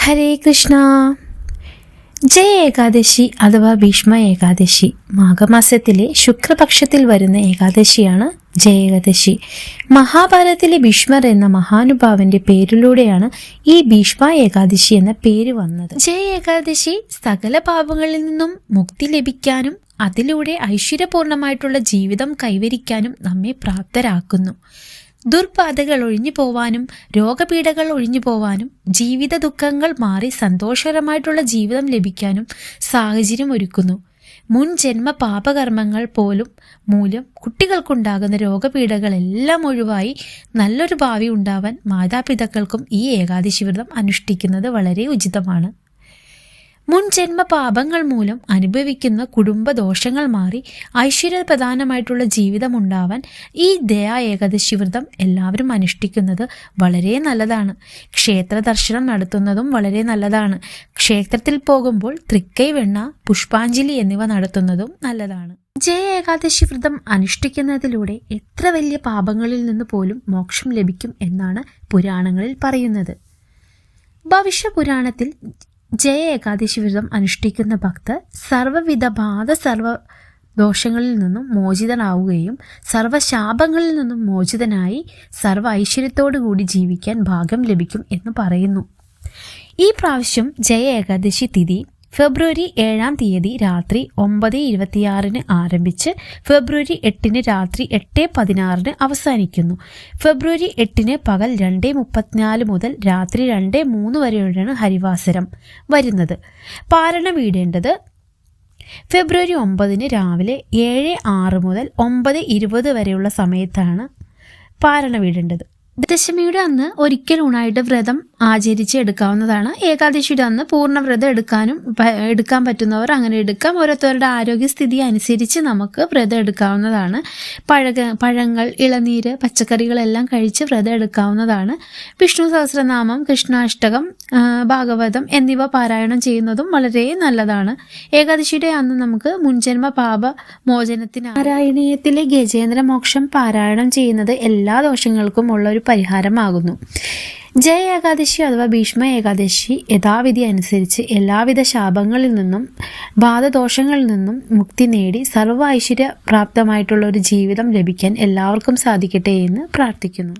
ഹരേ കൃഷ്ണ. ജയ ഏകാദശി അഥവാ ഭീഷ്മ ഏകാദശി മാഘമാസത്തിലെ ശുക്ലപക്ഷത്തിൽ വരുന്ന ഏകാദശിയാണ് ജയ ഏകാദശി. മഹാഭാരതത്തിലെ ഭീഷ്മർ എന്ന മഹാനുഭാവന്റെ പേരിലൂടെയാണ് ഈ ഭീഷ്മ ഏകാദശി എന്ന പേര് വന്നത്. ജയ ഏകാദശി സകല പാപങ്ങളിൽ നിന്നും മുക്തി ലഭിക്കാനും അതിലൂടെ ഐശ്വര്യപൂർണമായിട്ടുള്ള ജീവിതം കൈവരിക്കാനും നമ്മെ പ്രാപ്തരാക്കുന്നു. ദുർബാധകൾ ഒഴിഞ്ഞു പോവാനും രോഗപീഠകൾ ഒഴിഞ്ഞു പോവാനും ജീവിത ദുഃഖങ്ങൾ മാറി സന്തോഷകരമായിട്ടുള്ള ജീവിതം ലഭിക്കാനും സാഹചര്യം ഒരുക്കുന്നു. മുൻ ജന്മ പാപകർമ്മങ്ങൾ പോലും മൂലം കുട്ടികൾക്കുണ്ടാകുന്ന രോഗപീഠകളെല്ലാം ഒഴിവായി നല്ലൊരു ഭാവി ഉണ്ടാവാൻ മാതാപിതാക്കൾക്കും ഈ ഏകാദശി വ്രതം അനുഷ്ഠിക്കുന്നത് വളരെ ഉചിതമാണ്. മുൻ ജന്മ പാപങ്ങൾ മൂലം അനുഭവിക്കുന്ന കുടുംബ ദോഷങ്ങൾ മാറി ഐശ്വര്യപ്രധാനമായിട്ടുള്ള ജീവിതം ഉണ്ടാവാൻ ഈ ദയാ ഏകാദശി വ്രതം എല്ലാവരും അനുഷ്ഠിക്കുന്നത് വളരെ നല്ലതാണ്. ക്ഷേത്ര ദർശനം നടത്തുന്നതും വളരെ നല്ലതാണ്. ക്ഷേത്രത്തിൽ പോകുമ്പോൾ തൃക്കൈ വെണ്ണ, പുഷ്പാഞ്ജലി എന്നിവ നടത്തുന്നതും നല്ലതാണ്. ജയ ഏകാദശി വ്രതം അനുഷ്ഠിക്കുന്നതിലൂടെ എത്ര വലിയ പാപങ്ങളിൽ നിന്ന് പോലും മോക്ഷം ലഭിക്കും എന്നാണ് പുരാണങ്ങളിൽ പറയുന്നത്. ഭവിഷ്യ പുരാണത്തിൽ ജയ ഏകാദശി വ്രതം അനുഷ്ഠിക്കുന്ന ഭക്തർ സർവ്വവിധ സർവ ദോഷങ്ങളിൽ നിന്നും മോചിതനാവുകയും സർവ്വശാപങ്ങളിൽ നിന്നും മോചിതനായി സർവ്വ ഐശ്വര്യത്തോടു കൂടി ജീവിക്കാൻ ഭാഗ്യം ലഭിക്കും എന്ന് പറയുന്നു. ഈ പ്രാവശ്യം ജയ ഏകാദശി തിഥി ഫെബ്രുവരി 7-ാം തീയതി രാത്രി 9:26 ആരംഭിച്ച് ഫെബ്രുവരി 8 രാത്രി 8:16 അവസാനിക്കുന്നു. ഫെബ്രുവരി 8 പകൽ 2:34 മുതൽ രാത്രി 2:03 വരെയാണ് ഹരിവാസരം വരുന്നത്. പാരണ വീടേണ്ടത് ഫെബ്രുവരി 9 രാവിലെ 7:06 മുതൽ 9:20 വരെയുള്ള സമയത്താണ് പാരണ വീടേണ്ടത്. ദശമിയുടെ അന്ന് ഒരിക്കൽ ഊണായിട്ട് വ്രതം ആചരിച്ച് എടുക്കാവുന്നതാണ്. ഏകാദശിയുടെ അന്ന് പൂർണ്ണ വ്രതം എടുക്കാൻ പറ്റുന്നവർ അങ്ങനെ എടുക്കാം. ഓരോരുത്തരുടെ ആരോഗ്യസ്ഥിതി അനുസരിച്ച് നമുക്ക് വ്രതം എടുക്കാവുന്നതാണ്. പഴങ്ങൾ, ഇളനീര്, പച്ചക്കറികളെല്ലാം കഴിച്ച് വ്രതം എടുക്കാവുന്നതാണ്. വിഷ്ണു സഹസ്രനാമം, കൃഷ്ണാഷ്ടകം, ഭാഗവതം എന്നിവ പാരായണം ചെയ്യുന്നതും വളരെ നല്ലതാണ്. ഏകാദശിയുടെ അന്ന് നമുക്ക് മുൻജന്മ പാപ മോചനത്തിന് നാരായണീയത്തിലെ ഗജേന്ദ്ര മോക്ഷം പാരായണം ചെയ്യുന്നത് എല്ലാ ദോഷങ്ങൾക്കും ഉള്ള ഒരു പരിഹാരമാകുന്നു. ജയ ഏകാദശി അഥവാ ഭീഷ്മ ഏകാദശി യഥാവിധി അനുസരിച്ച് എല്ലാവിധ ശാപങ്ങളിൽ നിന്നും ബാധദോഷങ്ങളിൽ നിന്നും മുക്തി നേടി സർവ്വ ഐശ്വര്യ പ്രാപ്തമായിട്ടുള്ള ഒരു ജീവിതം ലഭിക്കാൻ എല്ലാവർക്കും സാധിക്കട്ടെ എന്ന് പ്രാർത്ഥിക്കുന്നു.